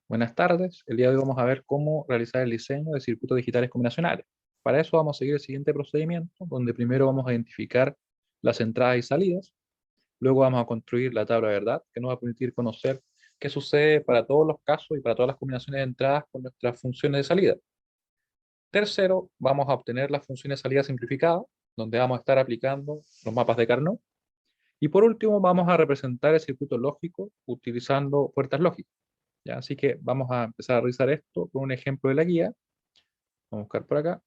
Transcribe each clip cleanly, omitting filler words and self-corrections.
Buenas tardes, el día de hoy vamos a ver cómo realizar el diseño de circuitos digitales combinacionales. Para eso vamos a seguir el siguiente procedimiento, donde primero vamos a identificar las entradas y salidas, luego vamos a construir la tabla de verdad, que nos va a permitir conocer qué sucede para todos los casos y para todas las combinaciones de entradas con nuestras funciones de salida. Tercero, vamos a obtener las funciones de salida simplificadas, donde vamos a estar aplicando los mapas de Carnot. Y por último, vamos a representar el circuito lógico utilizando puertas lógicas. ¿Ya? Así que vamos a empezar a realizar esto con un ejemplo de la guía. Vamos a buscar por acá.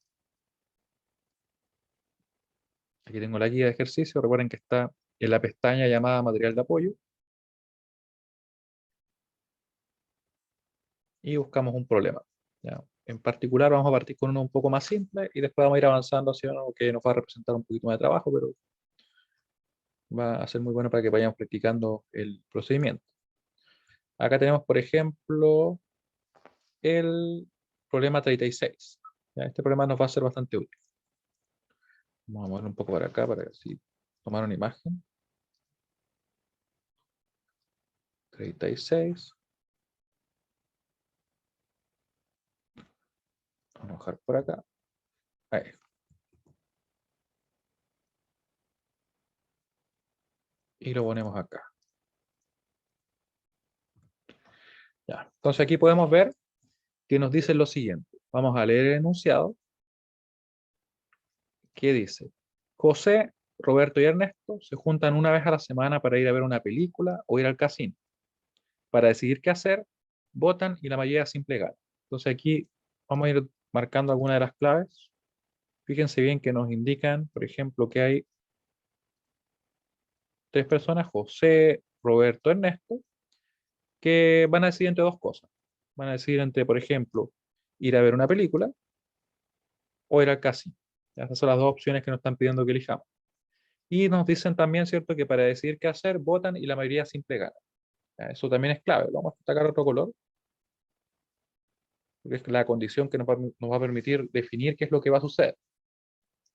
Aquí tengo la guía de ejercicio. Recuerden que está en la pestaña llamada material de apoyo. Y buscamos un problema. ¿Ya? En particular vamos a partir con uno un poco más simple y después vamos a ir avanzando hacia uno que nos va a representar un poquito más de trabajo, pero va a ser muy bueno para que vayamos practicando el procedimiento. Acá tenemos, por ejemplo, el problema 36. ¿Ya? Este problema nos va a ser bastante útil. Vamos a mover un poco para acá para así tomar una imagen. 36. Vamos a bajar por acá. Ahí. Y lo ponemos acá. Ya. Entonces aquí podemos ver que nos dice lo siguiente. Vamos a leer el enunciado. ¿Qué dice? José, Roberto y Ernesto se juntan una vez a la semana para ir a ver una película o ir al casino. Para decidir qué hacer, votan y la mayoría simple gana. Entonces aquí vamos a ir marcando algunas de las claves. Fíjense bien que nos indican, por ejemplo, que hay tres personas, José, Roberto, Ernesto, que van a decidir entre dos cosas. Van a decidir entre, por ejemplo, ir a ver una película o ir al casino. Ya, esas son las dos opciones que nos están pidiendo que elijamos. Y nos dicen también, ¿cierto?, que para decidir qué hacer, votan y la mayoría simple gana. Ya, eso también es clave. Lo vamos a destacar otro color, porque es la condición que nos va a permitir definir qué es lo que va a suceder.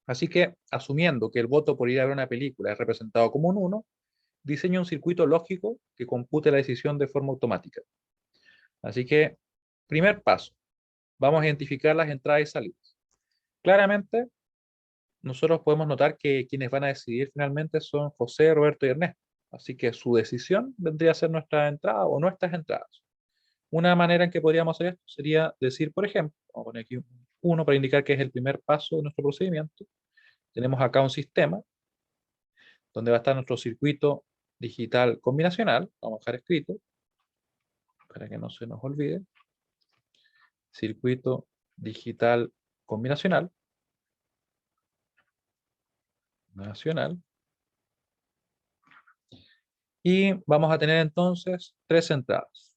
Así que, asumiendo que el voto por ir a ver una película es representado como un 1, diseña un circuito lógico que compute la decisión de forma automática. Así que, primer paso, vamos a identificar las entradas y salidas. Claramente, nosotros podemos notar que quienes van a decidir finalmente son José, Roberto y Ernesto. Así que su decisión vendría a ser nuestra entrada o nuestras entradas. Una manera en que podríamos hacer esto sería decir, por ejemplo, vamos a poner aquí uno para indicar que es el primer paso de nuestro procedimiento. Tenemos acá un sistema donde va a estar nuestro circuito digital combinacional. Vamos a dejar escrito para que no se nos olvide. Circuito digital combinacional. Nacional. Y vamos a tener entonces tres entradas,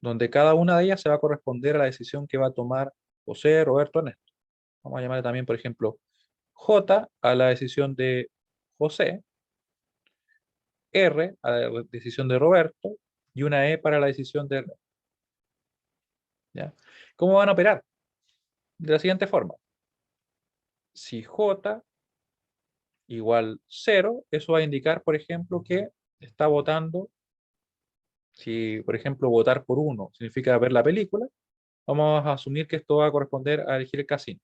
donde cada una de ellas se va a corresponder a la decisión que va a tomar José, Roberto, Ernesto. Vamos a llamarle también, por ejemplo, J a la decisión de José, R a la decisión de Roberto y una E para la decisión de Ernesto. ¿Ya? ¿Cómo van a operar? De la siguiente forma. Si J igual 0, eso va a indicar, por ejemplo, que está votando. Si, por ejemplo, votar por uno significa ver la película, vamos a asumir que esto va a corresponder a elegir el casino.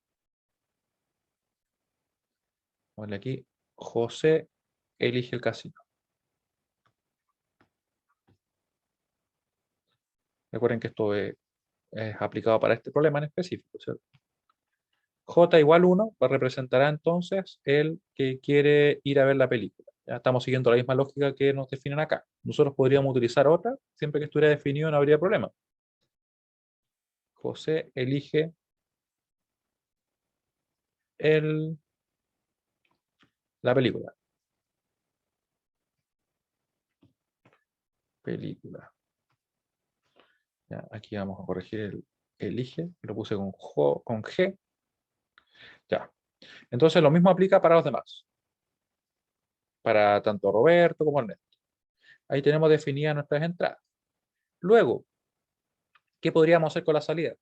Vamos aquí, José elige el casino. Recuerden que esto es aplicado para este problema en específico, ¿cierto? J igual 1 representará entonces el que quiere ir a ver la película. Ya estamos siguiendo la misma lógica que nos definen acá. Nosotros podríamos utilizar otra, siempre que estuviera definido no habría problema. José elige la película. Película. Ya, aquí vamos a corregir el elige, lo puse con G. Ya. Entonces lo mismo aplica para los demás. Para tanto Roberto como Ernesto. Ahí tenemos definidas nuestras entradas. Luego, ¿qué podríamos hacer con la salida?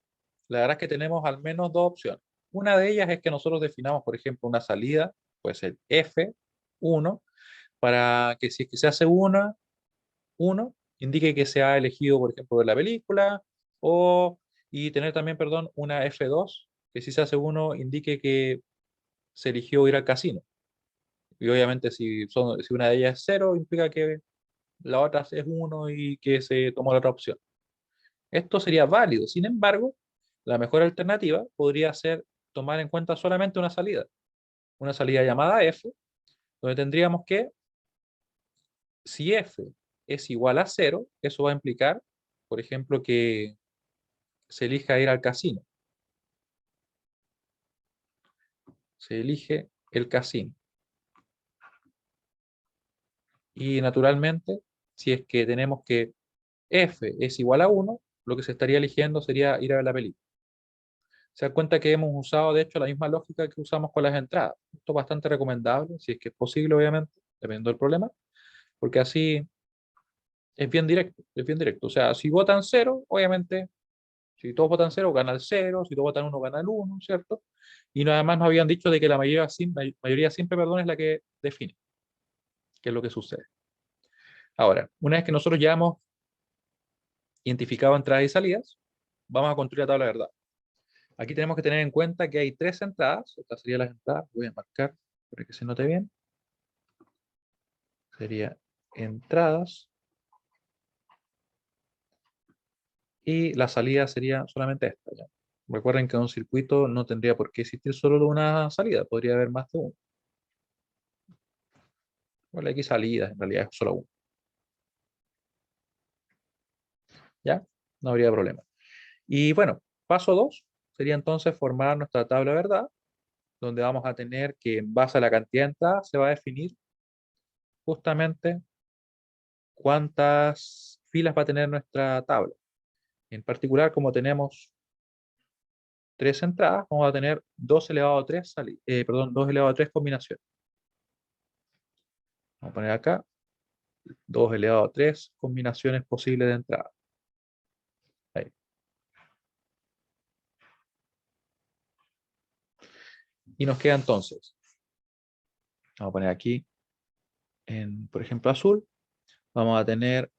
La verdad es que tenemos al menos dos opciones. Una de ellas es que nosotros definamos, por ejemplo, una salida, puede ser F1, para que si es que se hace uno, indique que se ha elegido, por ejemplo, ver la película, Y tener también, perdón, una F2, que si se hace 1 indique que se eligió ir al casino. Y obviamente si una de ellas es 0, implica que la otra es 1 y que se tomó la otra opción. Esto sería válido. Sin embargo, la mejor alternativa podría ser tomar en cuenta solamente una salida llamada F, donde tendríamos que, si F es igual a 0, eso va a implicar, por ejemplo, que se elija ir al casino. Se elige el casino. Y naturalmente, si es que tenemos que F es igual a 1, lo que se estaría eligiendo sería ir a ver la película. Se dan cuenta que hemos usado, de hecho, la misma lógica que usamos con las entradas. Esto es bastante recomendable, si es que es posible, obviamente, dependiendo del problema, porque así es bien directo, es bien directo. O sea, si votan 0, obviamente, si todos votan 0, gana el 0, si todos votan 1, gana el 1, ¿cierto? Y además nos habían dicho de que la mayoría simple, perdón, es la que define qué es lo que sucede. Ahora, una vez que nosotros ya hemos identificado entradas y salidas, vamos a construir la tabla de verdad. Aquí tenemos que tener en cuenta que hay 3 entradas. Estas serían las entradas. Voy a marcar para que se note bien. Sería entradas. Y la salida sería solamente esta. ¿Ya? Recuerden que un circuito no tendría por qué existir solo una salida. Podría haber más de una. Bueno, aquí salidas, en realidad es solo una. ¿Ya? No habría problema. Y bueno, paso 2 sería entonces formar nuestra tabla de verdad, donde vamos a tener que en base a la cantidad de entradas se va a definir justamente cuántas filas va a tener nuestra tabla. En particular, como tenemos 3 entradas, vamos a tener 2 elevado a 3, 2 elevado a 3 combinaciones. Vamos a poner acá 2 elevado a 3 combinaciones posibles de entrada. Ahí. Y nos queda entonces, vamos a poner aquí, por ejemplo, azul, vamos a tener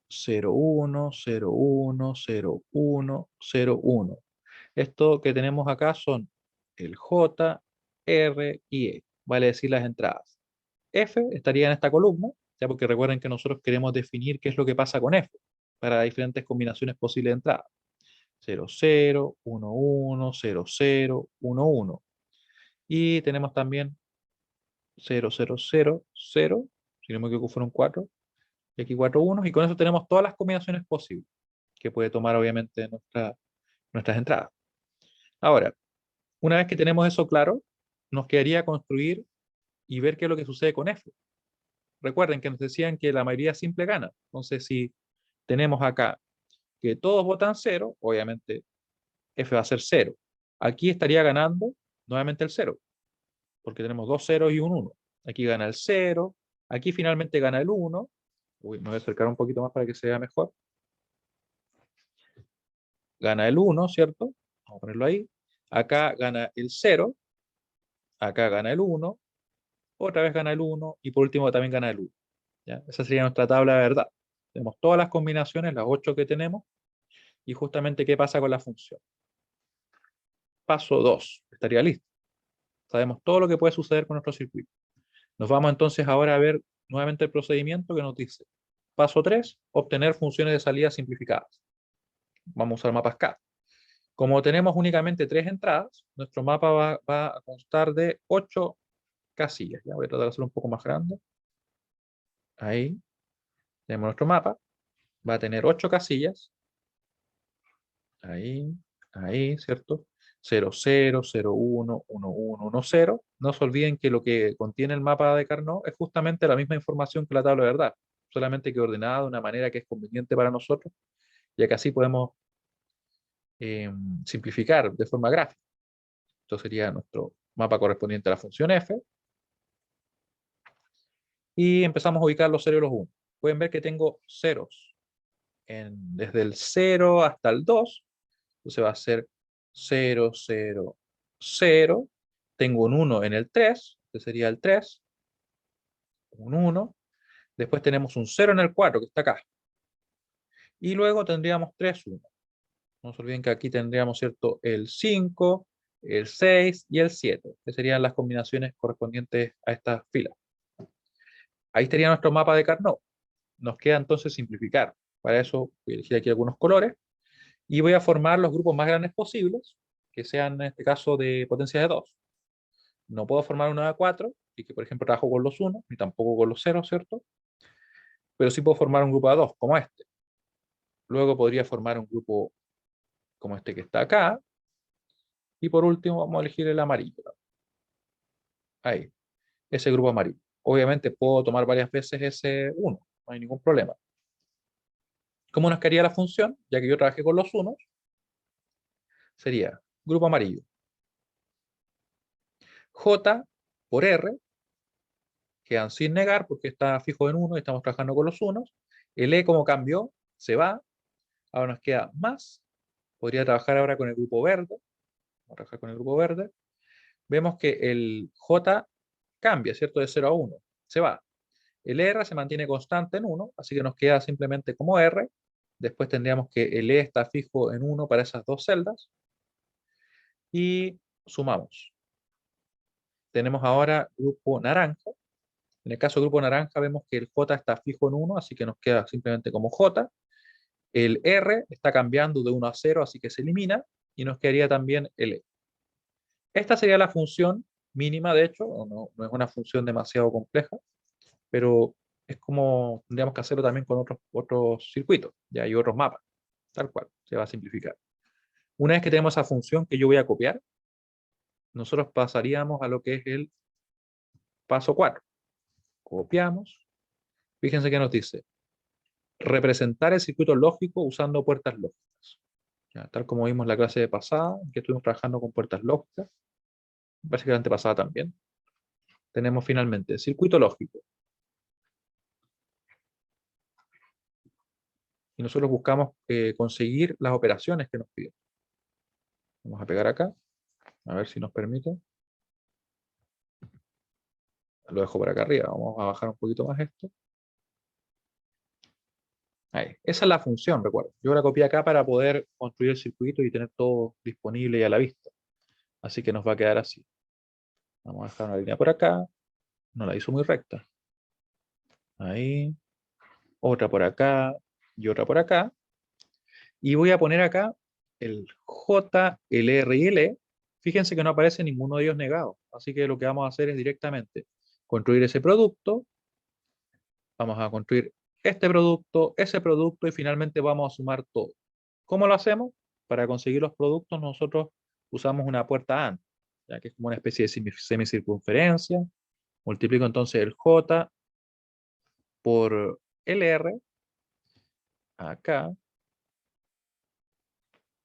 0, 1, 0, 1, 0, 1, 0, 1. Esto que tenemos acá son el J, R y E, vale decir las entradas. F estaría en esta columna, ya porque recuerden que nosotros queremos definir qué es lo que pasa con F para diferentes combinaciones posibles de entrada. 0, 0, 1, 1, 0, 0, 1, 1. Y tenemos también 0, 0, 0, 0, si no me equivoco fueron 4, y aquí 4 1, y con eso tenemos todas las combinaciones posibles que puede tomar obviamente nuestras entradas. Ahora, una vez que tenemos eso claro, nos quedaría construir y ver qué es lo que sucede con F. Recuerden que nos decían que la mayoría simple gana. Entonces, si tenemos acá que todos votan 0, obviamente F va a ser 0. Aquí estaría ganando nuevamente el 0, porque tenemos 2 ceros y un 1. Aquí gana el 0, aquí finalmente gana el 1. Uy, me voy a acercar un poquito más para que se vea mejor. Gana el 1, ¿cierto? Vamos a ponerlo ahí. Acá gana el 0, acá gana el 1, otra vez gana el 1 y por último también gana el 1. ¿Ya? Esa sería nuestra tabla de verdad. Tenemos todas las combinaciones, las 8 que tenemos, y justamente qué pasa con la función. Paso 2, estaría listo. Sabemos todo lo que puede suceder con nuestro circuito. Nos vamos entonces ahora a ver nuevamente el procedimiento que nos dice. Paso 3, obtener funciones de salida simplificadas. Vamos a usar mapas CAD. Como tenemos únicamente 3 entradas, nuestro mapa va a constar de 8 casillas. Ya voy a tratar de hacerlo un poco más grande. Ahí tenemos nuestro mapa. Va a tener 8 casillas. Ahí, ahí, ¿cierto? 0, 0, 0, 1, 1, 1, 1, 0. No se olviden que lo que contiene el mapa de Carnot es justamente la misma información que la tabla de verdad, solamente que ordenada de una manera que es conveniente para nosotros, ya que así podemos simplificar de forma gráfica. Esto sería nuestro mapa correspondiente a la función f. Y empezamos a ubicar los ceros y los 1. Pueden ver que tengo ceros desde el 0 hasta el 2. Entonces va a ser 0, 0, 0. Tengo un 1 en el 3, que sería el 3. Un 1. Después tenemos un 0 en el 4, que está acá. Y luego tendríamos 3, 1. No se olviden que aquí tendríamos, ¿cierto?, el 5, el 6 y el 7, que serían las combinaciones correspondientes a estas filas. Ahí estaría nuestro mapa de Carnot. Nos queda entonces simplificar. Para eso voy a elegir aquí algunos colores y voy a formar los grupos más grandes posibles, que sean en este caso de potencia de 2. No puedo formar uno de 4, y que por ejemplo trabajo con los 1, ni tampoco con los 0, ¿cierto? Pero sí puedo formar un grupo de 2, como este. Luego podría formar un grupo como este que está acá. Y por último vamos a elegir el amarillo. Ahí, ese grupo amarillo. Obviamente puedo tomar varias veces ese 1, no hay ningún problema. ¿Cómo nos quedaría la función? Ya que yo trabajé con los 1, sería grupo amarillo. J por R, quedan sin negar porque está fijo en 1 y estamos trabajando con los 1. El E como cambió, se va. Ahora nos queda más. Podría trabajar ahora con el grupo verde. Vamos a trabajar con el grupo verde. Vemos que el J cambia, ¿cierto? De 0 a 1. Se va. El R se mantiene constante en 1, así que nos queda simplemente como R. Después tendríamos que el E está fijo en 1 para esas dos celdas. Y sumamos. Tenemos ahora grupo naranja. En el caso del grupo naranja vemos que el J está fijo en 1, así que nos queda simplemente como J. El R está cambiando de 1 a 0, así que se elimina. Y nos quedaría también el E. Esta sería la función mínima, de hecho. No es una función demasiado compleja, pero es como tendríamos que hacerlo también con otros circuitos. Ya hay otros mapas. Tal cual, se va a simplificar. Una vez que tenemos esa función que yo voy a copiar, nosotros pasaríamos a lo que es el paso 4. Copiamos. Fíjense que nos dice representar el circuito lógico usando puertas lógicas. Ya, tal como vimos en la clase pasada, que estuvimos trabajando con puertas lógicas, básicamente pasada también. Tenemos finalmente el circuito lógico. Y nosotros buscamos conseguir las operaciones que nos piden. Vamos a pegar acá, a ver si nos permite. Lo dejo por acá arriba, vamos a bajar un poquito más esto. Ahí. Esa es la función, recuerda. Yo la copié acá para poder construir el circuito y tener todo disponible y a la vista. Así que nos va a quedar así. Vamos a dejar una línea por acá. No la hizo muy recta. Ahí. Otra por acá y otra por acá. Y voy a poner acá el J, el R y el E. Fíjense que no aparece ninguno de ellos negado. Así que lo que vamos a hacer es directamente construir ese producto. Vamos a construir este producto, ese producto y finalmente vamos a sumar todo. ¿Cómo lo hacemos? Para conseguir los productos nosotros usamos una puerta AND, ya que es como una especie de semicircunferencia. Multiplico entonces el J por el R acá.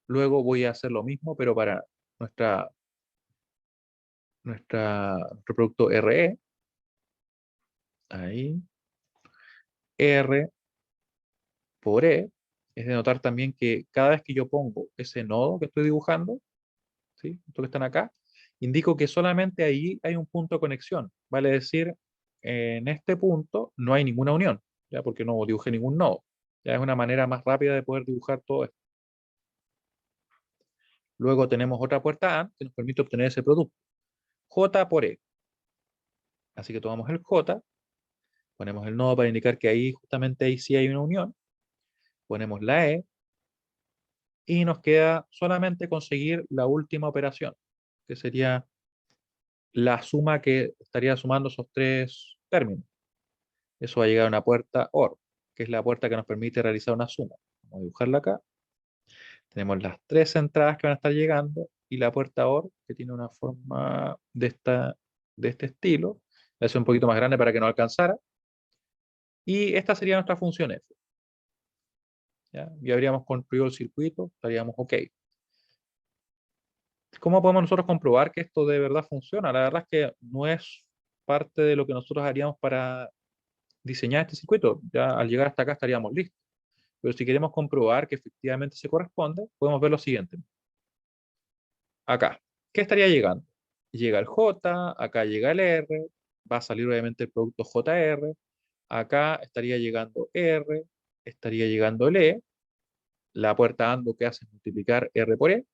Luego voy a hacer lo mismo, pero para nuestro producto RE. Ahí. R por E. Es de notar también que cada vez que yo pongo ese nodo que estoy dibujando, ¿sí? Estos que están acá, indico que solamente ahí hay un punto de conexión. Vale decir, en este punto no hay ninguna unión, ya porque no dibujé ningún nodo. Ya es una manera más rápida de poder dibujar todo esto. Luego tenemos otra puerta AND que nos permite obtener ese producto. J por E. Así que tomamos el J, ponemos el nodo para indicar que ahí justamente ahí sí hay una unión. Ponemos la E y nos queda solamente conseguir la última operación, que sería la suma que estaría sumando esos tres términos. Eso va a llegar a una puerta OR, que es la puerta que nos permite realizar una suma. Vamos a dibujarla acá. Tenemos las tres entradas que van a estar llegando y la puerta OR, que tiene una forma de este estilo. La hice un poquito más grande para que no alcanzara. Y esta sería nuestra función F. ¿Ya? Ya habríamos construido el circuito, estaríamos OK. ¿Cómo podemos nosotros comprobar que esto de verdad funciona? La verdad es que no es parte de lo que nosotros haríamos para diseñar este circuito. Ya al llegar hasta acá estaríamos listos. Pero si queremos comprobar que efectivamente se corresponde, podemos ver lo siguiente. Acá, ¿qué estaría llegando? Llega el J, acá llega el R, va a salir obviamente el producto JR, acá estaría llegando R, estaría llegando el E, La puerta AND lo que hace es multiplicar R por E.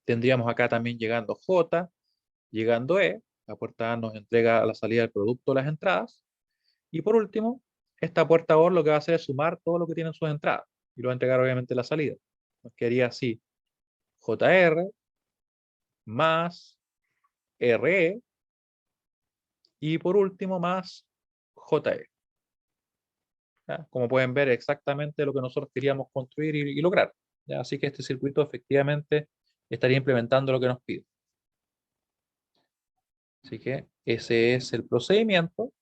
Tendríamos acá también llegando J, llegando E. La puerta AND nos entrega a la salida del producto las entradas. Y por último, esta puerta OR lo que va a hacer es sumar todo lo que tienen sus entradas. Y lo va a entregar obviamente la salida. Nos quedaría así. JR más RE y por último más JE. ¿Ya? Como pueden ver, exactamente lo que nosotros queríamos construir y lograr. ¿Ya? Así que este circuito efectivamente estaría implementando lo que nos pide. Así que ese es el procedimiento.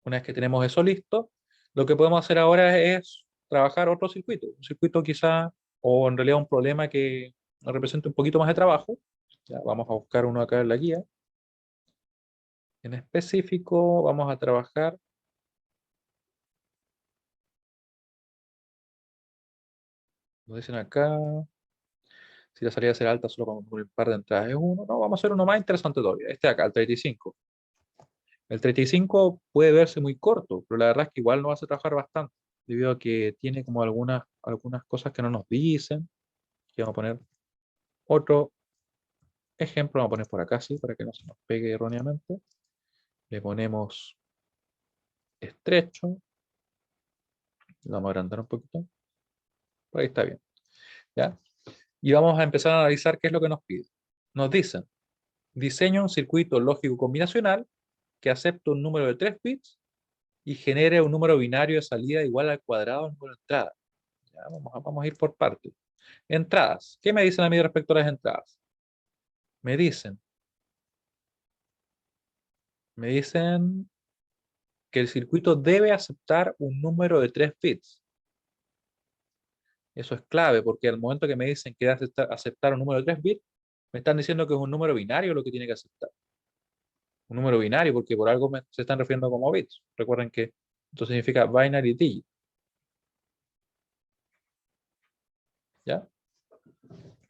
Una vez que tenemos eso listo, lo que podemos hacer ahora es trabajar otro circuito. Un circuito quizá, o en realidad un problema que nos represente un poquito más de trabajo. Ya, vamos a buscar uno acá en la guía. En específico, vamos a trabajar nos dicen acá, si la salida será alta solo con un par de entradas es uno. No, vamos a hacer uno más interesante todavía. Este de acá, el 35. El 35 puede verse muy corto, pero la verdad es que igual nos hace trabajar bastante, debido a que tiene como algunas cosas que no nos dicen. Aquí vamos a poner otro ejemplo, vamos a poner por acá, sí, para que no se nos pegue erróneamente. Le ponemos estrecho, lo vamos a agrandar un poquito. Por ahí está bien. ¿Ya? Y vamos a empezar a analizar qué es lo que nos pide. Nos dicen, diseña un circuito lógico combinacional que acepte un número de 3 bits y genere un número binario de salida igual al cuadrado del número de entradas. Ya, vamos a ir por partes. Entradas. ¿Qué me dicen a mí respecto a las entradas? Me dicen, me dicen que el circuito debe aceptar un número de 3 bits. Eso es clave porque al momento que me dicen que debe aceptar un número de 3 bits, me están diciendo que es un número binario lo que tiene que aceptar. Un número binario porque por algo se están refiriendo como bits. Recuerden que esto significa binary digit. ¿Ya?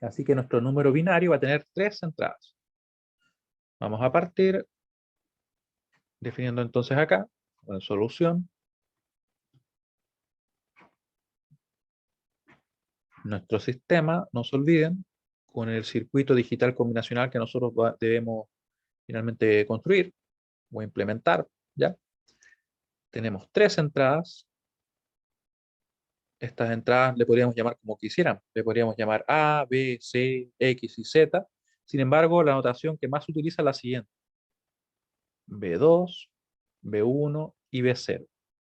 Así que nuestro número binario va a tener 3 entradas. Vamos a partir definiendo entonces acá, en solución, nuestro sistema, no se olviden, con el circuito digital combinacional que nosotros debemos finalmente construir o implementar, ¿ya? Tenemos 3 entradas. Estas entradas le podríamos llamar como quisieran. Le podríamos llamar A, B, C, X y Z. Sin embargo, la notación que más se utiliza es la siguiente. B2, B1 y B0.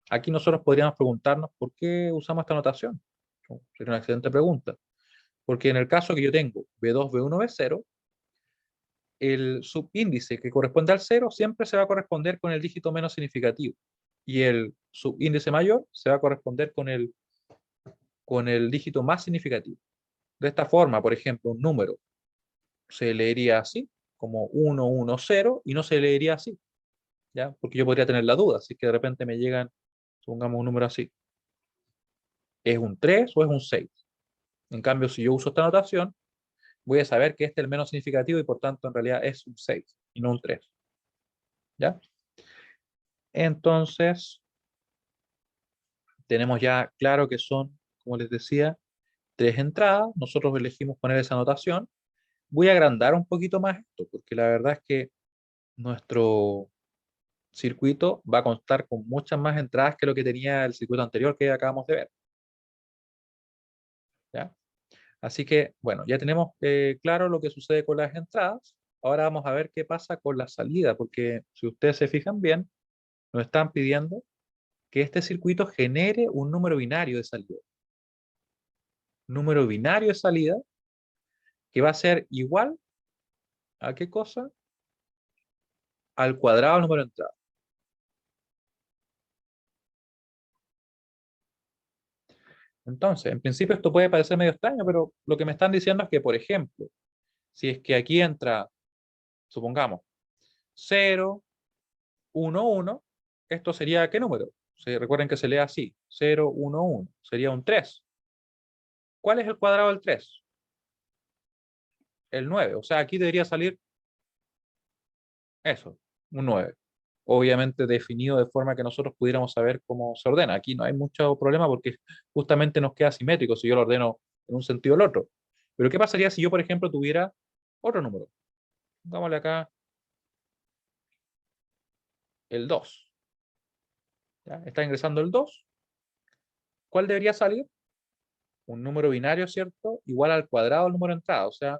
Aquí nosotros podríamos preguntarnos por qué usamos esta notación. Sería una excelente pregunta. Porque en el caso que yo tengo B2, B1, B0, el subíndice que corresponde al 0 siempre se va a corresponder con el dígito menos significativo. Y el subíndice mayor se va a corresponder con el dígito más significativo. De esta forma, por ejemplo, un número se leería así, como 110, y no se leería así, ¿ya? Porque yo podría tener la duda, si es que de repente me llegan, supongamos un número así, ¿es un 3 o es un 6? En cambio, si yo uso esta notación, voy a saber que este es el menos significativo y por tanto en realidad es un 6 y no un 3, ¿ya? Entonces, tenemos ya claro que son, como les decía, 3 entradas, nosotros elegimos poner esa notación. Voy a agrandar un poquito más esto, porque la verdad es que nuestro circuito va a constar con muchas más entradas que lo que tenía el circuito anterior que acabamos de ver. ¿Ya? Así que, bueno, ya tenemos claro lo que sucede con las entradas. Ahora vamos a ver qué pasa con la salida, porque si ustedes se fijan bien, nos están pidiendo que este circuito genere un número binario de salida. Número binario de salida que va a ser igual a qué cosa? Al cuadrado del número de entrada. Entonces, en principio esto puede parecer medio extraño, pero lo que me están diciendo es que, por ejemplo, si es que aquí entra, supongamos, 0, 1, 1, esto sería ¿qué número? Recuerden que se lee así, 0, 1, 1, sería un 3. ¿Cuál es el cuadrado del 3? El 9, o sea, aquí debería salir eso, un 9. obviamente definido de forma que nosotros pudiéramos saber cómo se ordena. Aquí no hay mucho problema porque justamente nos queda simétrico si yo lo ordeno en un sentido o el otro. Pero ¿qué pasaría si yo, por ejemplo, tuviera otro número? Pongámosle acá el 2. ¿Ya? Está ingresando el 2. ¿Cuál debería salir? Un número binario, ¿cierto? Igual al cuadrado del número de entrada. O sea,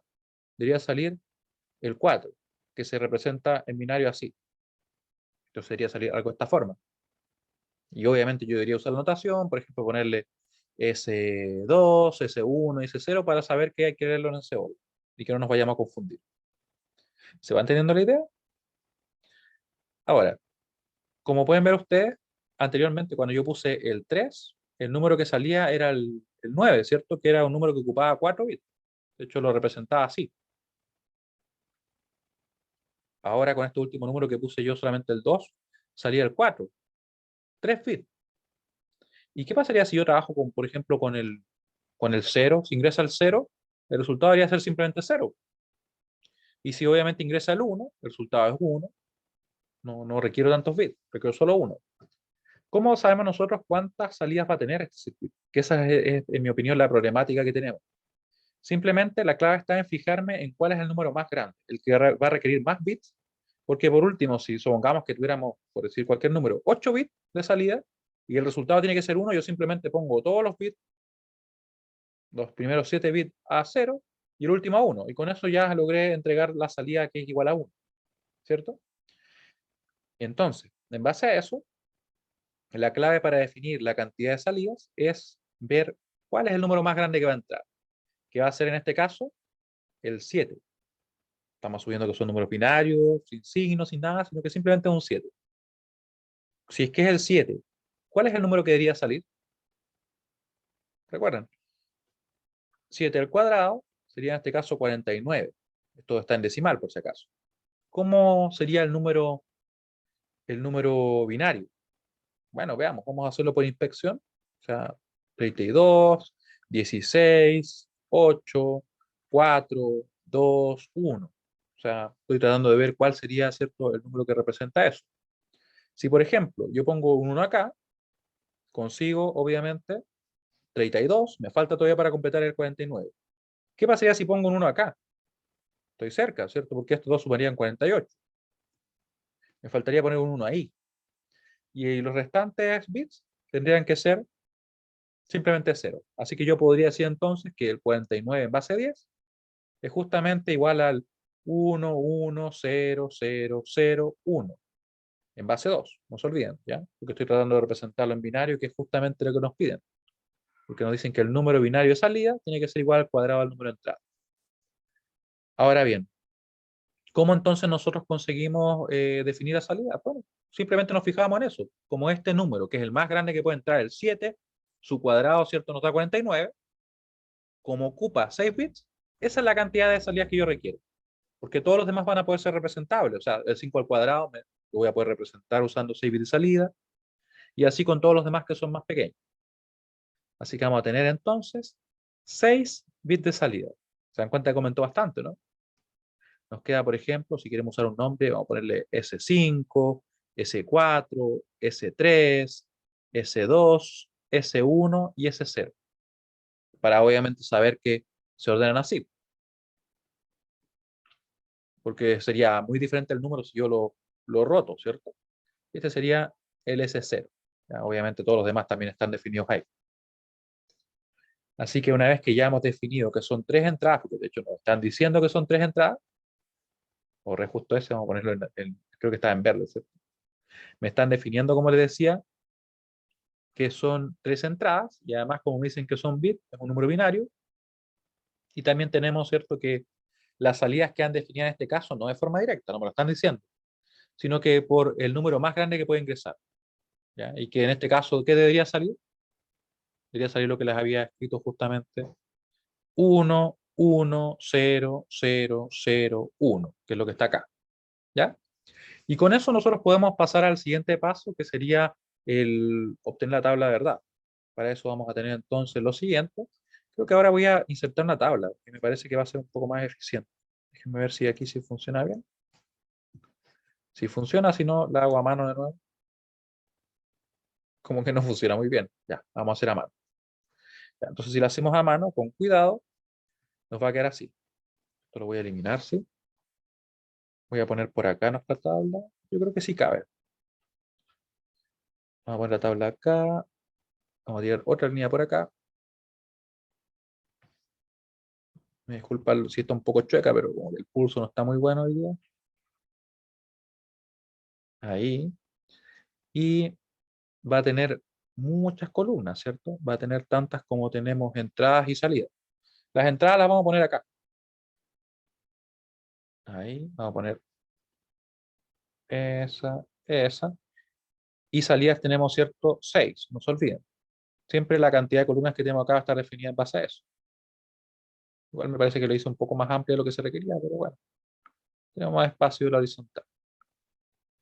debería salir el 4, que se representa en binario así. Entonces debería salir algo de esta forma. Y obviamente yo debería usar la notación, por ejemplo, ponerle S2, S1 y S0 para saber que hay que leerlo en ese orden y que no nos vayamos a confundir. ¿Se va entendiendo la idea? Ahora, como pueden ver ustedes, anteriormente cuando yo puse el 3, el número que salía era el 9, ¿cierto? Que era un número que ocupaba 4 bits. De hecho, lo representaba así. Ahora con este último número que puse yo solamente el 2, salía el 4, 3 bits. ¿Y qué pasaría si yo trabajo con, por ejemplo, con el 0? Si ingresa el 0, el resultado debería ser simplemente 0. Y si obviamente ingresa el 1, el resultado es 1. No requiero tantos bits, requiero solo 1. ¿Cómo sabemos nosotros cuántas salidas va a tener este circuito? Que esa es, en mi opinión, la problemática que tenemos. Simplemente la clave está en fijarme en cuál es el número más grande, el que va a requerir más bits, porque por último, si supongamos que tuviéramos, por decir cualquier número, 8 bits de salida, y el resultado tiene que ser 1, yo simplemente pongo todos los bits, los primeros 7 bits a 0, y el último a 1, y con eso ya logré entregar la salida que es igual a 1, ¿cierto? Entonces, en base a eso, la clave para definir la cantidad de salidas es ver cuál es el número más grande que va a entrar, que va a ser en este caso el 7. Estamos subiendo que son números binarios, sin signos, sin nada, sino que simplemente es un 7. Si es que es el 7, ¿cuál es el número que debería salir? Recuerden, 7 al cuadrado sería en este caso 49. Esto está en decimal por si acaso. ¿Cómo sería el número binario? Bueno, veamos, vamos a hacerlo por inspección. O sea, 32, 16, 8, 4, 2, 1. O sea, estoy tratando de ver cuál sería, ¿cierto?, el número que representa eso. Si, por ejemplo, yo pongo un 1 acá, consigo, obviamente, 32, me falta todavía para completar el 49. ¿Qué pasaría si pongo un 1 acá? Estoy cerca, ¿cierto? Porque estos dos sumarían 48. Me faltaría poner un 1 ahí. Y los restantes bits tendrían que ser simplemente 0. Así que yo podría decir entonces que el 49 en base 10 es justamente igual al 1, 1, 0, 0, 0, 1 en base 2. No se olviden, ¿ya? Porque estoy tratando de representarlo en binario, que es justamente lo que nos piden. Porque nos dicen que el número binario de salida tiene que ser igual al cuadrado del número de entrada. Ahora bien, ¿cómo entonces nosotros conseguimos definir la salida? Bueno, simplemente nos fijamos en eso. Como este número, que es el más grande que puede entrar, el 7, su cuadrado, ¿cierto?, nos da 49. Como ocupa 6 bits, esa es la cantidad de salidas que yo requiero. Porque todos los demás van a poder ser representables. O sea, el 5 al cuadrado lo voy a poder representar usando 6 bits de salida. Y así con todos los demás que son más pequeños. Así que vamos a tener entonces 6 bits de salida. Se dan cuenta que comentó bastante, ¿no? Nos queda, por ejemplo, si queremos usar un nombre, vamos a ponerle S5, S4, S3, S2, S1 y S0. Para obviamente saber que se ordenan así. Porque sería muy diferente el número si yo lo roto, ¿cierto? Este sería el S0. Ya, obviamente todos los demás también están definidos ahí. Así que una vez que ya hemos definido que son 3 entradas, porque de hecho nos están diciendo que son 3 entradas, borré justo ese, vamos a ponerlo creo que estaba en verde, ¿cierto? Me están definiendo, como les decía, que son 3 entradas, y además como me dicen que son bits, es un número binario, y también tenemos, ¿cierto?, que las salidas que han definido en este caso no de forma directa, no me lo están diciendo, sino que por el número más grande que puede ingresar, ¿ya? Y que en este caso, ¿qué debería salir? Debería salir lo que les había escrito justamente, 1, 1, 0, 0, 0, 1, que es lo que está acá, ¿ya? Y con eso nosotros podemos pasar al siguiente paso, que sería el obtener la tabla de verdad. Para eso vamos a tener entonces lo siguiente. Creo que ahora voy a insertar una tabla, que me parece que va a ser un poco más eficiente. Déjenme ver si aquí sí funciona bien. Si funciona, si no, la hago a mano de nuevo. Como que no funciona muy bien. Ya, vamos a hacer a mano. Ya, entonces, si la hacemos a mano, con cuidado, nos va a quedar así. Esto lo voy a eliminar, ¿sí? Voy a poner por acá nuestra tabla. Yo creo que sí cabe. Vamos a poner la tabla acá. Vamos a tirar otra línea por acá. Me disculpa si está un poco chueca, pero como que el pulso no está muy bueno hoy día. Ahí. Y va a tener muchas columnas, ¿cierto? Va a tener tantas como tenemos entradas y salidas. Las entradas las vamos a poner acá. Ahí. Vamos a poner esa. Y salidas tenemos, ¿cierto? 6. No se olviden. Siempre la cantidad de columnas que tenemos acá va a estar definida en base a eso. Igual me parece que lo hice un poco más amplio de lo que se requería, pero bueno. Tenemos más espacio de la horizontal.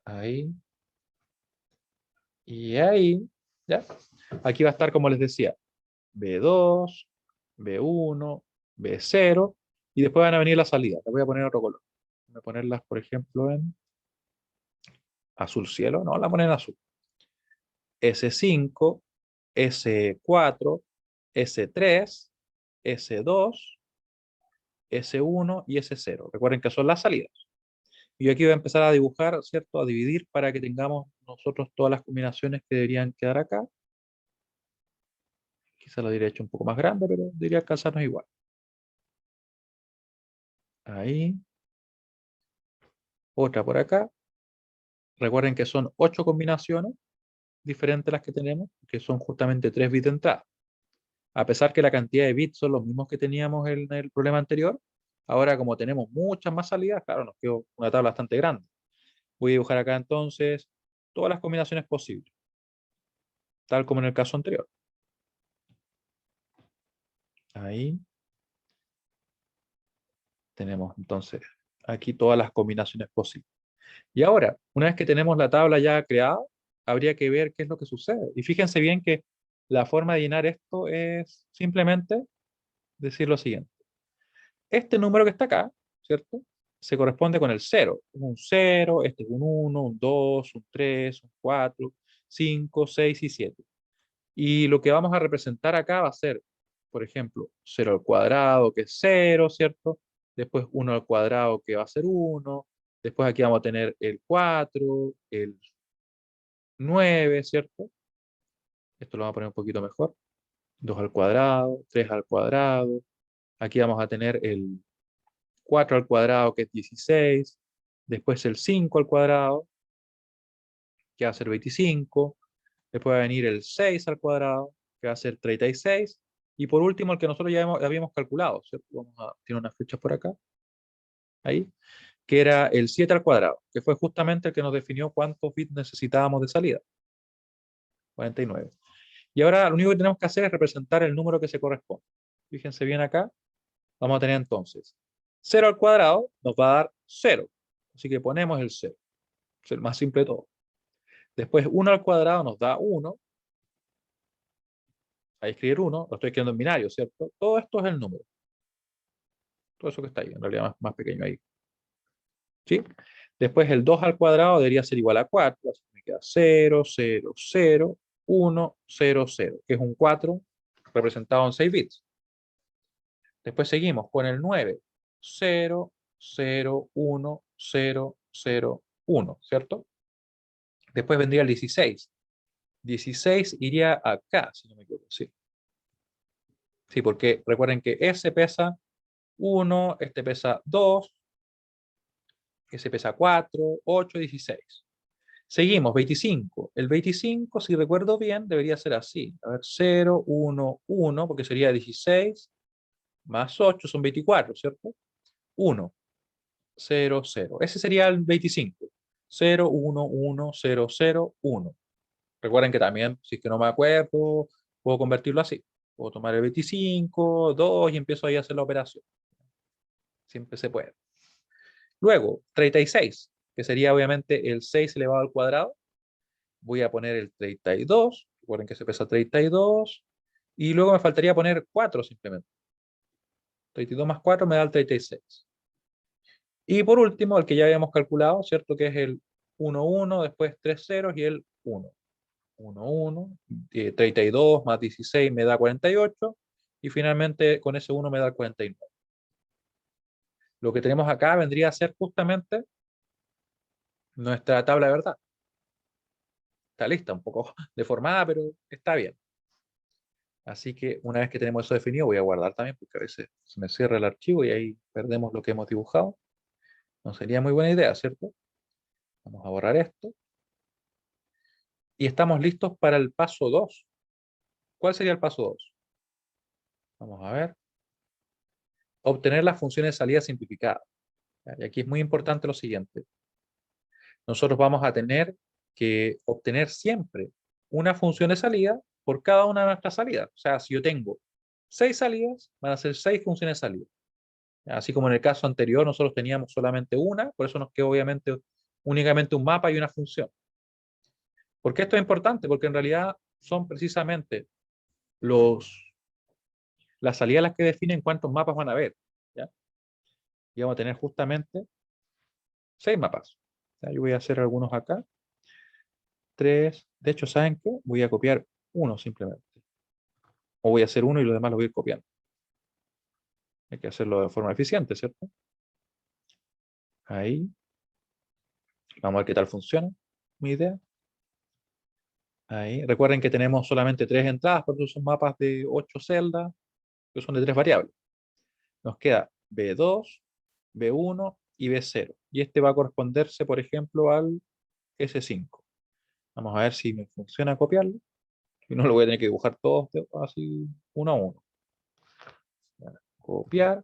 Ahí. Y ahí. ¿Ya? Aquí va a estar, como les decía, B2, B1, B0, y después van a venir las salidas. Les voy a poner otro color. Voy a ponerlas, por ejemplo, en azul cielo. No, la ponen en azul. S5, S4, S3, S2, S1 y S0. Recuerden que son las salidas. Y yo aquí voy a empezar a dibujar, ¿cierto? A dividir para que tengamos nosotros todas las combinaciones que deberían quedar acá. Quizá lo diría hecho un poco más grande, pero debería alcanzarnos igual. Ahí. Otra por acá. Recuerden que son 8 combinaciones diferentes las que tenemos, que son justamente 3 bits de entrada. A pesar que la cantidad de bits son los mismos que teníamos en el problema anterior, ahora como tenemos muchas más salidas, claro, nos quedó una tabla bastante grande. Voy a dibujar acá entonces todas las combinaciones posibles, tal como en el caso anterior. Ahí tenemos entonces aquí todas las combinaciones posibles. Y ahora, una vez que tenemos la tabla ya creada, habría que ver qué es lo que sucede. Y fíjense bien que la forma de llenar esto es simplemente decir lo siguiente. Este número que está acá, ¿cierto? Se corresponde con el 0. Un 0, este es un 1, un 2, un 3, un 4, 5, 6 y 7. Y lo que vamos a representar acá va a ser, por ejemplo, 0 al cuadrado, que es 0, ¿cierto? Después 1 al cuadrado, que va a ser 1. Después aquí vamos a tener el 4, el 9, ¿cierto? Esto lo vamos a poner un poquito mejor. 2 al cuadrado, 3 al cuadrado. Aquí vamos a tener el 4 al cuadrado, que es 16. Después el 5 al cuadrado, que va a ser 25. Después va a venir el 6 al cuadrado, que va a ser 36. Y por último, el que nosotros ya habíamos calculado, ¿cierto? Tiene unas flechas por acá, ahí, que era el 7 al cuadrado, que fue justamente el que nos definió cuántos bits necesitábamos de salida. 49. Y ahora lo único que tenemos que hacer es representar el número que se corresponde. Fíjense bien acá. Vamos a tener entonces 0 al cuadrado nos va a dar 0. Así que ponemos el 0. Es el más simple de todo. Después 1 al cuadrado nos da 1. A escribir 1, lo estoy escribiendo en binario, ¿cierto? Todo esto es el número. Todo eso que está ahí, en realidad más pequeño ahí. ¿Sí? Después el 2 al cuadrado debería ser igual a 4. Así que me queda 0, 0, 0, 1, 0, 0, que es un 4 representado en 6 bits. Después seguimos con el 9. 0, 0, 1, 0, 0, 1, ¿cierto? Después vendría el 16. 16 iría acá, si no me equivoco, sí. Sí, porque recuerden que ese pesa 1, este pesa 2, ese pesa 4, 8, 16. Seguimos, 25. El 25, si recuerdo bien, debería ser así. A ver, 0, 1, 1, porque sería 16 más 8 son 24, ¿cierto? 1, 0, 0. Ese sería el 25. 0, 1, 1, 0, 0, 1. Recuerden que también, si es que no me acuerdo, puedo convertirlo así. Puedo tomar el 25, 2 y empiezo ahí a hacer la operación. Siempre se puede. Luego, 36, que sería obviamente el 6 elevado al cuadrado. Voy a poner el 32. Recuerden que se pesa 32. Y luego me faltaría poner 4 simplemente. 32 más 4 me da el 36. Y por último, el que ya habíamos calculado, ¿cierto? Que es el 1, 1, después 3 ceros y el 1. 1, 1, 32 más 16 me da 48 y finalmente con ese 1 me da 49. Lo que tenemos acá vendría a ser justamente nuestra tabla de verdad. Está lista, un poco deformada, pero está bien. Así que una vez que tenemos eso definido, voy a guardar también, porque a veces se me cierra el archivo y ahí perdemos lo que hemos dibujado. No sería muy buena idea, ¿cierto? Vamos a borrar esto. Y estamos listos para el paso 2. ¿Cuál sería el paso 2? Vamos a ver. Obtener las funciones de salida simplificadas. Y aquí es muy importante lo siguiente. Nosotros vamos a tener que obtener siempre una función de salida por cada una de nuestras salidas. O sea, si yo tengo 6 salidas, van a ser 6 funciones de salida. Así como en el caso anterior nosotros teníamos solamente una, por eso nos quedó obviamente únicamente un mapa y una función. ¿Por qué esto es importante? Porque en realidad son precisamente las salidas las que definen cuántos mapas van a haber. ¿Ya? Y vamos a tener justamente 6 mapas. ¿Ya? Yo voy a hacer algunos acá. 3. De hecho, ¿saben qué? Voy a copiar uno simplemente. O voy a hacer uno y los demás los voy a ir copiando. Hay que hacerlo de forma eficiente, ¿cierto? Ahí. Vamos a ver qué tal funciona mi idea. Ahí. Recuerden que tenemos solamente 3 entradas, por eso son mapas de 8 celdas, que son de 3 variables. Nos queda B2, B1 y B0. Y este va a corresponderse, por ejemplo, al S5. Vamos a ver si me funciona copiarlo. Si no, lo voy a tener que dibujar todos así uno a uno. Copiar,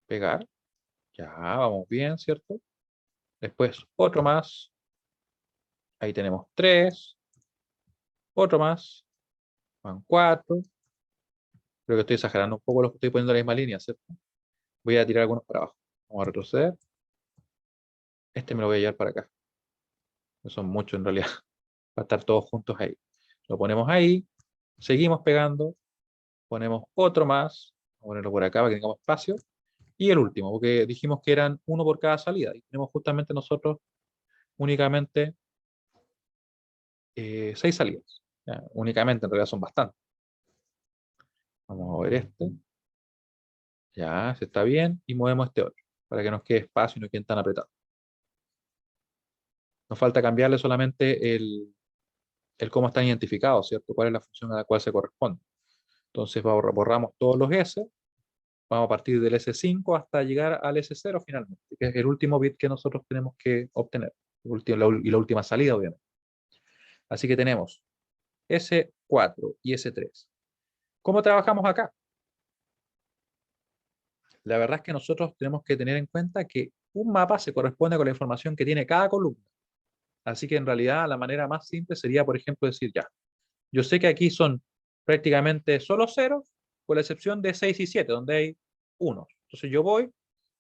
pegar. Ya, vamos bien, ¿cierto? Después otro más. Ahí tenemos 3. Otro más. Van 4. Creo que estoy exagerando un poco lo que estoy poniendo en la misma línea, ¿cierto? Voy a tirar algunos para abajo. Vamos a retroceder. Este me lo voy a llevar para acá. Son muchos en realidad. Va a estar todos juntos ahí. Lo ponemos ahí. Seguimos pegando. Ponemos otro más. Vamos a ponerlo por acá para que tengamos espacio. Y el último, porque dijimos que eran uno por cada salida. Y tenemos justamente nosotros únicamente 6 salidas. Ya, únicamente, en realidad son bastantes. Vamos a ver este. Ya, se está bien. Y movemos este otro, para que nos quede espacio y no queden tan apretados. Nos falta cambiarle solamente el cómo están identificados, ¿cierto? Cuál es la función a la cual se corresponde. Entonces borramos todos los S. Vamos a partir del S5 hasta llegar al S0 finalmente, que es el último bit que nosotros tenemos que obtener. Y la última salida, obviamente. Así que tenemos S4 y S3. ¿Cómo trabajamos acá? La verdad es que nosotros tenemos que tener en cuenta que un mapa se corresponde con la información que tiene cada columna. Así que en realidad la manera más simple sería, por ejemplo, decir ya, yo sé que aquí son prácticamente solo ceros, con la excepción de 6 y 7, donde hay unos. Entonces yo voy,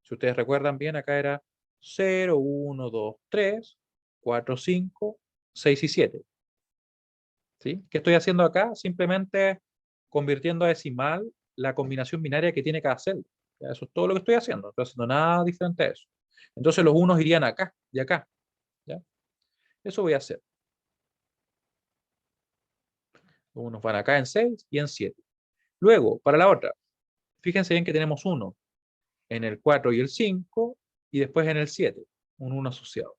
si ustedes recuerdan bien, acá era 0, 1, 2, 3, 4, 5, 6 y 7. ¿Sí? ¿Qué estoy haciendo acá? Simplemente convirtiendo a decimal la combinación binaria que tiene cada celda. ¿Ya? Eso es todo lo que estoy haciendo. No estoy haciendo nada diferente a eso. Entonces los unos irían acá y acá. ¿Ya? Eso voy a hacer. Los unos van acá en 6 y en 7. Luego, para la otra, fíjense bien que tenemos 1 en el 4 y el 5 y después en el 7, un 1 asociado.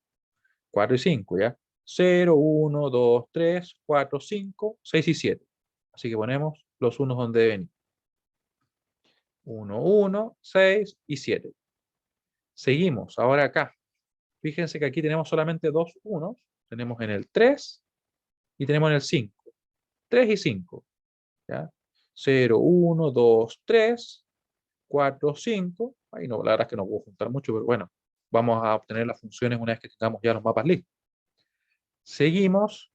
4 y 5, ¿ya? 0, 1, 2, 3, 4, 5, 6 y 7. Así que ponemos los unos donde deben ir. 1, 1, 6 y 7. Seguimos, ahora acá. Fíjense que aquí tenemos solamente dos unos. Tenemos en el 3 y tenemos en el 5. 3 y 5. ¿Ya? 0, 1, 2, 3, 4, 5. Ahí no, la verdad es que no puedo juntar mucho, pero bueno, vamos a obtener las funciones una vez que tengamos ya los mapas listos. Seguimos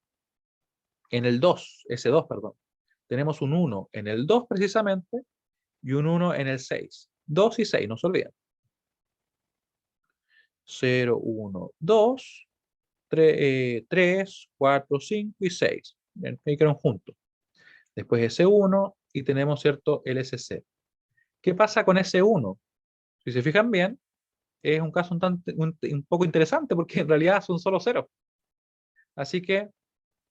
en el 2, S2, perdón. Tenemos un 1 en el 2 precisamente y un 1 en el 6. 2 y 6, no se olviden. 0, 1, 2, 3, 4, 5 y 6. Bien, ahí quedan juntos. Después S1 y tenemos, ¿cierto?, el S0. ¿Qué pasa con S1? Si se fijan bien, es un caso un poco interesante porque en realidad son solo ceros. Así que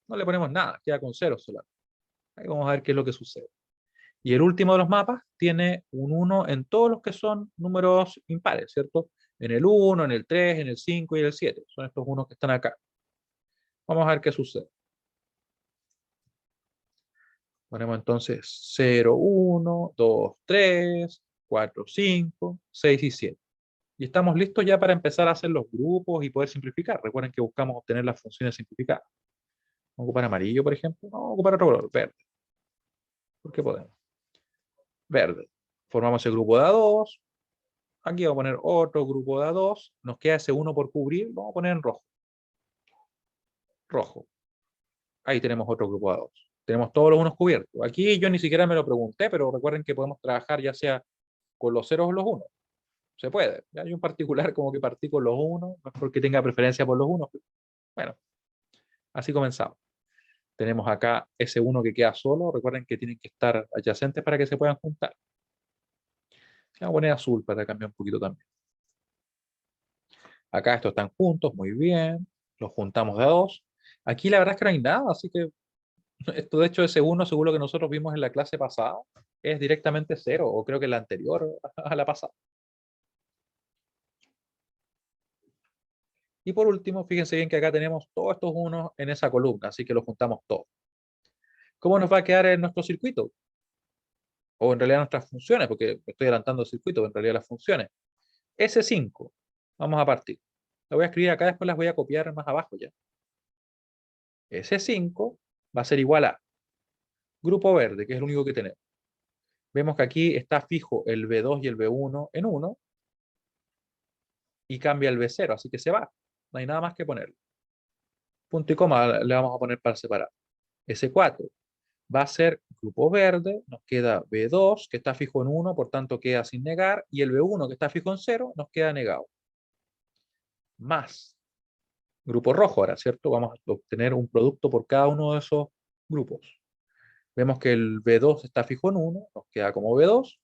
no le ponemos nada, queda con ceros solamente. Ahí vamos a ver qué es lo que sucede. Y el último de los mapas tiene un 1 en todos los que son números impares, ¿cierto? En el 1, en el 3, en el 5 y el 7. Son estos unos que están acá. Vamos a ver qué sucede. Ponemos entonces 0, 1, 2, 3, 4, 5, 6 y 7. Y estamos listos ya para empezar a hacer los grupos y poder simplificar. Recuerden que buscamos obtener las funciones simplificadas. Vamos a ocupar amarillo, por ejemplo. Vamos a ocupar otro color, verde. ¿Por qué podemos? Verde. Formamos el grupo de A2. Aquí vamos a poner otro grupo de A2. Nos queda ese 1 por cubrir. Vamos a poner en rojo. Rojo. Ahí tenemos otro grupo de A2. Tenemos todos los unos cubiertos. Aquí yo ni siquiera me lo pregunté, pero recuerden que podemos trabajar ya sea con los ceros o los unos. Se puede. Hay un particular como que partí con los unos, no es porque tenga preferencia por los unos. Bueno, así comenzamos. Tenemos acá ese 1 que queda solo. Recuerden que tienen que estar adyacentes para que se puedan juntar. Voy a poner azul para cambiar un poquito también. Acá estos están juntos, muy bien. Los juntamos de a 2. Aquí la verdad es que no hay nada, así que esto de hecho ese 1, según lo que nosotros vimos en la clase pasada, es directamente 0, o creo que la anterior a la pasada. Y por último, fíjense bien que acá tenemos todos estos unos en esa columna, así que los juntamos todos. ¿Cómo nos va a quedar en nuestro circuito? O en realidad nuestras funciones, porque estoy adelantando el circuito, pero en realidad las funciones. S5, vamos a partir. La voy a escribir acá, después las voy a copiar más abajo ya. S5 va a ser igual a grupo verde, que es el único que tenemos. Vemos que aquí está fijo el B2 y el B1 en 1 y cambia el B0, así que se va. No hay nada más que ponerle. Punto y coma le vamos a poner para separar. S4 va a ser grupo verde, nos queda B2 que está fijo en 1, por tanto queda sin negar, y el B1 que está fijo en 0 nos queda negado. Más grupo rojo ahora, ¿cierto? Vamos a obtener un producto por cada uno de esos grupos. Vemos que el B2 está fijo en 1, nos queda como B2,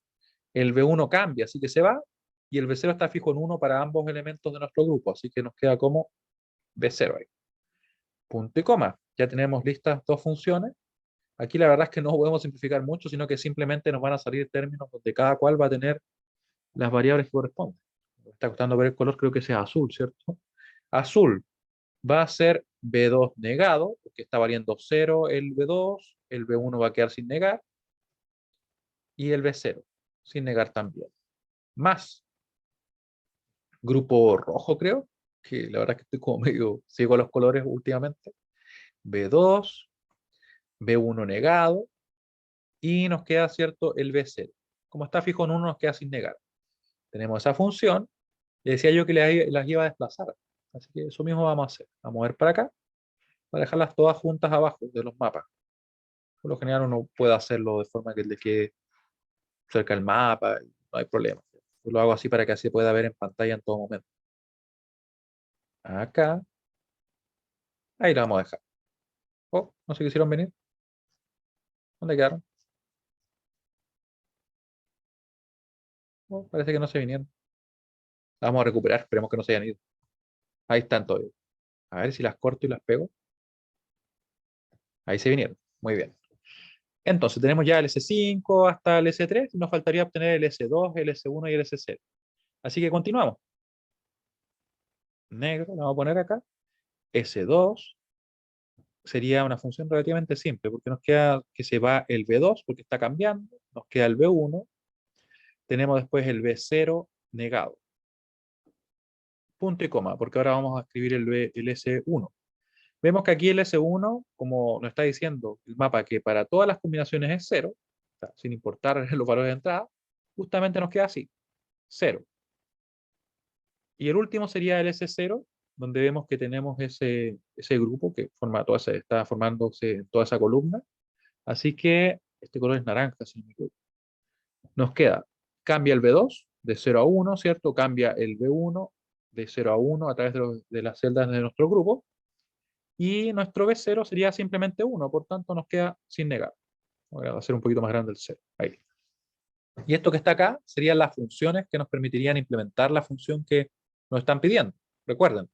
el B1 cambia, así que se va, y el B0 está fijo en 1 para ambos elementos de nuestro grupo, así que nos queda como B0 ahí. Punto y coma. Ya tenemos listas dos funciones. Aquí la verdad es que no podemos simplificar mucho, sino que simplemente nos van a salir términos donde cada cual va a tener las variables que corresponden. Me está costando ver el color, creo que sea azul, ¿cierto? Azul va a ser B2 negado, porque está valiendo 0 el B2, el B1 va a quedar sin negar, y el B0 sin negar también. Más grupo rojo, creo, que la verdad es que estoy como medio ciego a los colores últimamente. B2, B1 negado, y nos queda, ¿cierto?, el B0. Como está fijo en 1, nos queda sin negar. Tenemos esa función, y decía yo que las iba a desplazar. Así que eso mismo vamos a hacer. Vamos a mover para acá, para dejarlas todas juntas abajo de los mapas. Por lo general uno puede hacerlo de forma que le quede cerca del mapa, y no hay problema. Yo lo hago así para que así pueda ver en pantalla en todo momento. Acá, ahí la vamos a dejar. Oh, no se quisieron venir. ¿Dónde quedaron? Oh, parece que no se vinieron. La vamos a recuperar, esperemos que no se hayan ido. Ahí están todavía. A ver si las corto y las pego. Ahí se vinieron. Muy bien. Entonces tenemos ya el S5 hasta el S3 y nos faltaría obtener el S2, el S1 y el S0. Así que continuamos. Negro, lo vamos a poner acá. S2 sería una función relativamente simple porque nos queda que se va el B2 porque está cambiando, nos queda el B1, tenemos después el B0 negado. Punto y coma, porque ahora vamos a escribir el S1. Vemos que aquí el S1, como nos está diciendo el mapa, que para todas las combinaciones es 0, o sea, sin importar los valores de entrada, justamente nos queda así, 0. Y el último sería el S0, donde vemos que tenemos ese grupo que forma está formándose toda esa columna. Así que este color es naranja, si no me equivoco. Nos queda, cambia el B2 de 0 a 1, ¿cierto? Cambia el B1 de 0 a 1 a través de las celdas de nuestro grupo. Y nuestro B0 sería simplemente 1, por tanto nos queda sin negar. Voy a hacer un poquito más grande el 0. Ahí. Y esto que está acá serían las funciones que nos permitirían implementar la función que nos están pidiendo. Recuerden,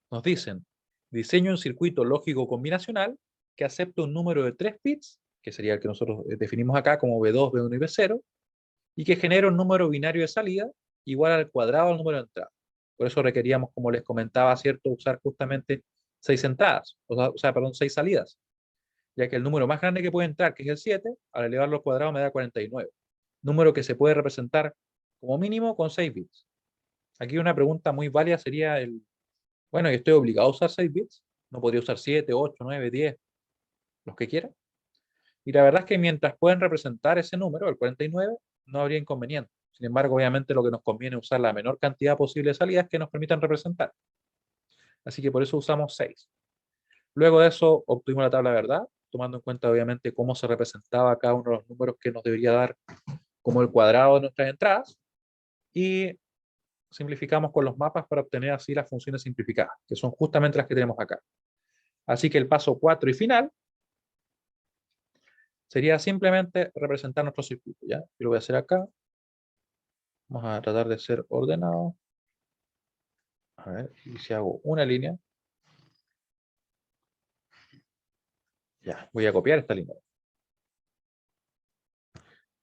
nos dicen, diseño un circuito lógico combinacional que acepte un número de 3 bits, que sería el que nosotros definimos acá como B2, B1 y B0, y que genere un número binario de salida igual al cuadrado del número de entrada. Por eso requeríamos, como les comentaba, ¿cierto?, usar justamente 6 entradas, perdón, 6 salidas, ya que el número más grande que puede entrar, que es el 7, al elevarlo al cuadrado me da 49. Número que se puede representar como mínimo con 6 bits. Aquí una pregunta muy válida sería bueno, ¿y estoy obligado a usar 6 bits? ¿No podría usar 7, 8, 9, 10, los que quiera? Y la verdad es que mientras pueden representar ese número, el 49, no habría inconveniente. Sin embargo, obviamente lo que nos conviene es usar la menor cantidad posible de salidas que nos permitan representar. Así que por eso usamos 6. Luego de eso obtuvimos la tabla de verdad, tomando en cuenta obviamente cómo se representaba cada uno de los números que nos debería dar como el cuadrado de nuestras entradas. Y simplificamos con los mapas para obtener así las funciones simplificadas, que son justamente las que tenemos acá. Así que el paso 4 y final sería simplemente representar nuestro circuito. ¿Ya? Yo lo voy a hacer acá. Vamos a tratar de ser ordenado. A ver, y si hago una línea. Ya, voy a copiar esta línea.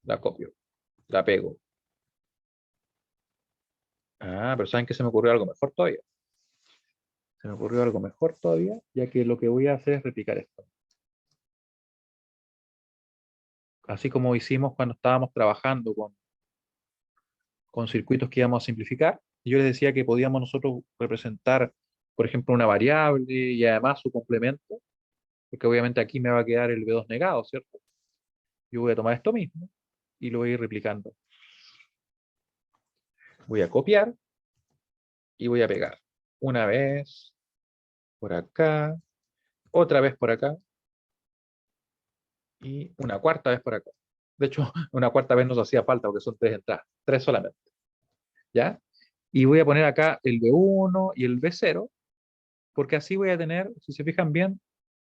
La copio. La pego. Ah, pero ¿saben que se me ocurrió algo mejor todavía? Se me ocurrió algo mejor todavía, ya que lo que voy a hacer es replicar esto. Así como hicimos cuando estábamos trabajando con circuitos que íbamos a simplificar. Yo les decía que podíamos nosotros representar, por ejemplo, una variable y además su complemento, porque obviamente aquí me va a quedar el B2 negado, ¿cierto? Yo voy a tomar esto mismo y lo voy a ir replicando. Voy a copiar y voy a pegar. Una vez por acá, otra vez por acá y una cuarta vez por acá. De hecho, una cuarta vez nos hacía falta porque son 3 entradas, 3 solamente. ¿Ya? Y voy a poner acá el B1 y el B0, porque así voy a tener, si se fijan bien,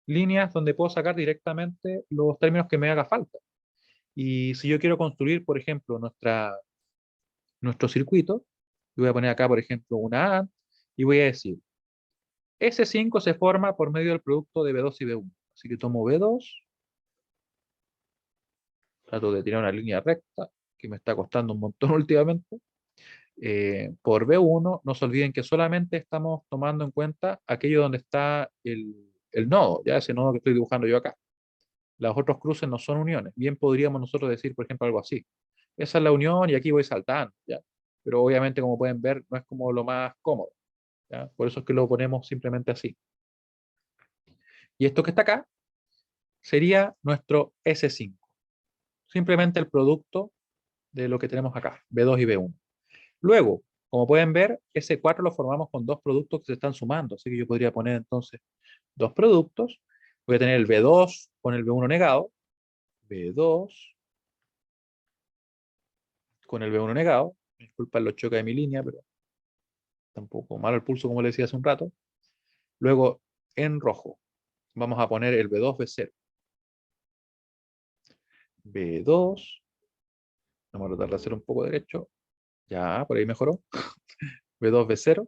líneas donde puedo sacar directamente los términos que me haga falta. Y si yo quiero construir, por ejemplo, nuestro circuito, voy a poner acá, por ejemplo, una AND y voy a decir, S5 se forma por medio del producto de B2 y B1. Así que tomo B2, trato de tirar una línea recta, que me está costando un montón últimamente, por B1. No se olviden que solamente estamos tomando en cuenta aquello donde está el nodo, ya ese nodo que estoy dibujando yo acá. Los otros cruces no son uniones. Bien podríamos nosotros decir, por ejemplo, algo así. Esa es la unión y aquí voy saltando, ¿ya? Pero obviamente, como pueden ver, no es como lo más cómodo, ¿ya? Por eso es que lo ponemos simplemente así. Y esto que está acá sería nuestro S5. Simplemente el producto de lo que tenemos acá, B2 y B1. Luego, como pueden ver, S4 lo formamos con dos productos que se están sumando. Así que yo podría poner entonces dos productos. Voy a tener el B2 con el B1 negado, B2 con el B1 negado. Disculpa los choques de mi línea, pero tampoco malo el pulso, como le decía hace un rato. Luego, en rojo, vamos a poner el B2, B0. B2, vamos a tratar de hacer un poco derecho. Ya, por ahí mejoró. B2, B0.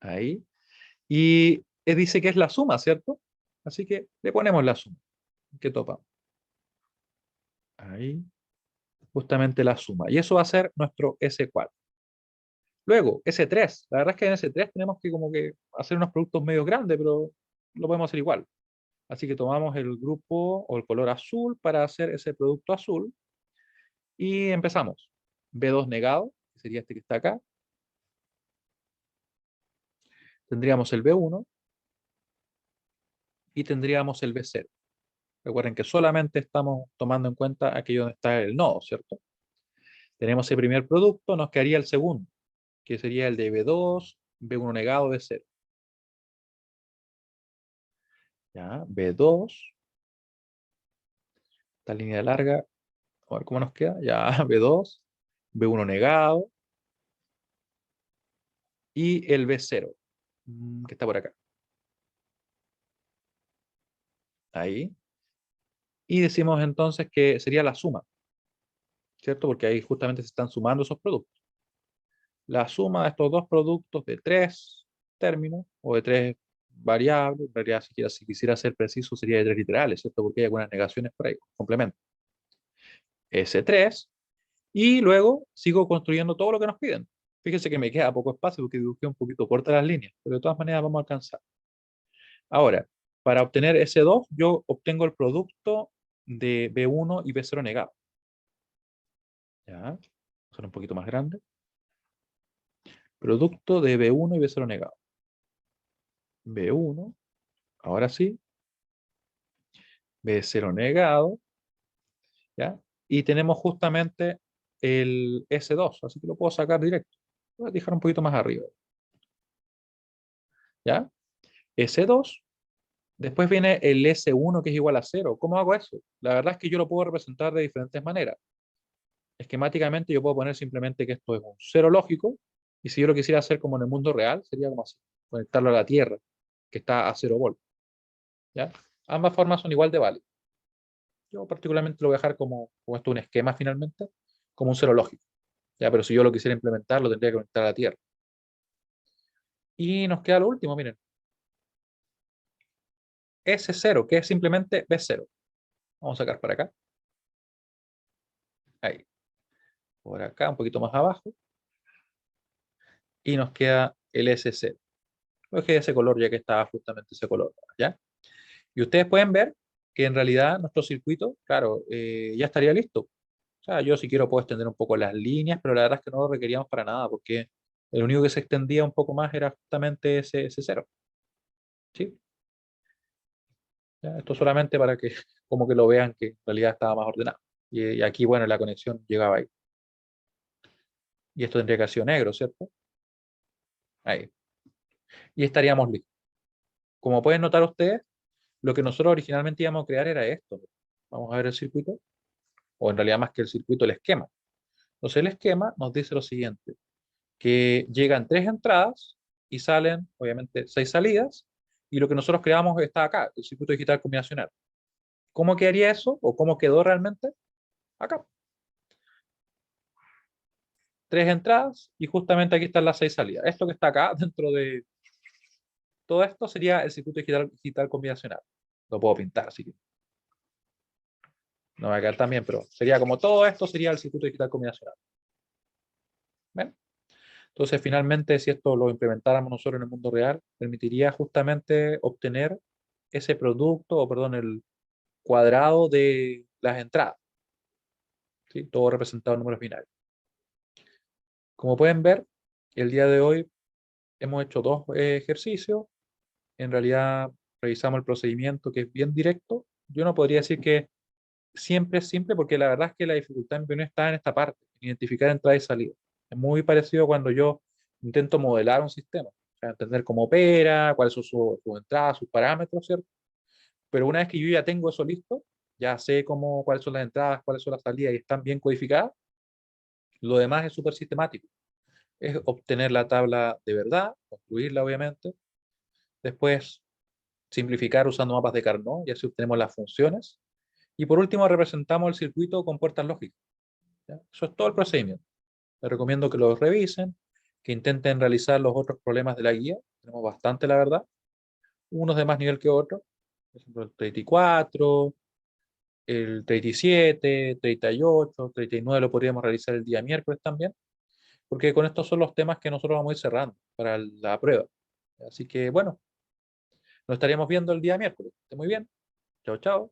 Ahí. Y dice que es la suma, ¿cierto? Así que le ponemos la suma. ¿Qué topa? Ahí. Justamente la suma. Y eso va a ser nuestro S4. Luego, S3. La verdad es que en S3 tenemos que como que hacer unos productos medio grandes, pero lo podemos hacer igual. Así que tomamos el grupo o el color azul para hacer ese producto azul y empezamos. B2 negado, que sería este que está acá. Tendríamos el B1 y tendríamos el B0. Recuerden que solamente estamos tomando en cuenta aquello donde está el nodo, ¿cierto? Tenemos el primer producto, nos quedaría el segundo, que sería el de B2, B1 negado, B0. Ya, B2, esta línea larga, a ver cómo nos queda. Ya, B2, B1 negado y el B0, que está por acá. Ahí. Y decimos entonces que sería la suma, ¿cierto? Porque ahí justamente se están sumando esos productos. la suma de estos dos productos de tres términos o de tres variables, en realidad si quisiera ser preciso sería de tres literales, ¿cierto? Porque hay algunas negaciones por ahí, complemento. S3, y luego sigo construyendo todo lo que nos piden. Fíjense que me queda poco espacio porque dibujé un poquito cortas las líneas, pero de todas maneras vamos a alcanzar. Ahora, para obtener S2, yo obtengo el producto de B1 y B0 negado. ¿Ya? Son un poquito más grande. Producto de B1 y B0 negado. B1, ahora sí. B0 negado. ¿Ya? Y tenemos justamente el S2, así que lo puedo sacar directo. Voy a dejar un poquito más arriba. ¿Ya? S2. Después viene el S1 que es igual a 0. ¿Cómo hago eso? La verdad es que yo lo puedo representar de diferentes maneras. Esquemáticamente yo puedo poner simplemente que esto es un cero lógico, y si yo lo quisiera hacer como en el mundo real, sería como así, conectarlo a la Tierra, que está a 0 volt. ¿Ya? Ambas formas son igual de válidas. Yo particularmente lo voy a dejar como esto un esquema finalmente, como un cero lógico. ¿Ya? Pero si yo lo quisiera implementar, lo tendría que conectar a la Tierra. Y nos queda lo último, miren. S0, que es simplemente B0. Vamos a sacar para acá. Ahí. Por acá, un poquito más abajo. Y nos queda el S0. Voy a dejar ese color ya que está justamente ese color. ¿Ya? Y ustedes pueden ver que en realidad nuestro circuito, claro, ya estaría listo. O sea, yo si quiero puedo extender un poco las líneas, pero la verdad es que no lo requeríamos para nada, porque el único que se extendía un poco más era justamente ese cero. ¿Sí? Ya, esto solamente para que como que lo vean que en realidad estaba más ordenado. Y aquí, bueno, la conexión llegaba ahí. Y esto tendría que haber sido negro, ¿cierto? Ahí. Y estaríamos listos. Como pueden notar ustedes, lo que nosotros originalmente íbamos a crear era esto. Vamos a ver el circuito, o en realidad más que el circuito, el esquema. Entonces el esquema nos dice lo siguiente, que llegan tres entradas y salen, obviamente, seis salidas, y lo que nosotros creamos está acá, el circuito digital combinacional. ¿Cómo quedaría eso? ¿O cómo quedó realmente? Acá. Tres entradas y justamente aquí están las seis salidas. Esto que está acá, dentro de todo esto, sería el circuito digital combinacional. Lo puedo pintar, así que no va a quedar tan bien, pero sería como todo esto sería el circuito digital combinacional. ¿Ven? Entonces, finalmente, si esto lo implementáramos nosotros en el mundo real, permitiría justamente obtener ese producto, o perdón, el cuadrado de las entradas, ¿sí? Todo representado en números binarios. Como pueden ver, el día de hoy hemos hecho dos ejercicios. En realidad, revisamos el procedimiento que es bien directo. Yo no podría decir que siempre es simple, porque la verdad es que la dificultad en primer está en esta parte, en identificar entrada y salida. Es muy parecido a cuando yo intento modelar un sistema, o sea, entender cómo opera, cuáles son sus entradas, sus parámetros, ¿cierto? Pero una vez que yo ya tengo eso listo, ya sé cuáles son las entradas, cuáles son las salidas y están bien codificadas, lo demás es súper sistemático. Es obtener la tabla de verdad, construirla obviamente, después simplificar usando mapas de Carnot y así obtenemos las funciones, y por último representamos el circuito con puertas lógicas. ¿Ya? Eso es todo el procedimiento. Les recomiendo que lo revisen, que intenten realizar los otros problemas de la guía. Tenemos bastante, la verdad. Unos de más nivel que otros. Por ejemplo, el 34, el 37, 38, 39 lo podríamos realizar el día miércoles también, porque con estos son los temas que nosotros vamos a ir cerrando para la prueba. Así que, bueno, nos estaríamos viendo el día miércoles. Esté muy bien. Chao, chao.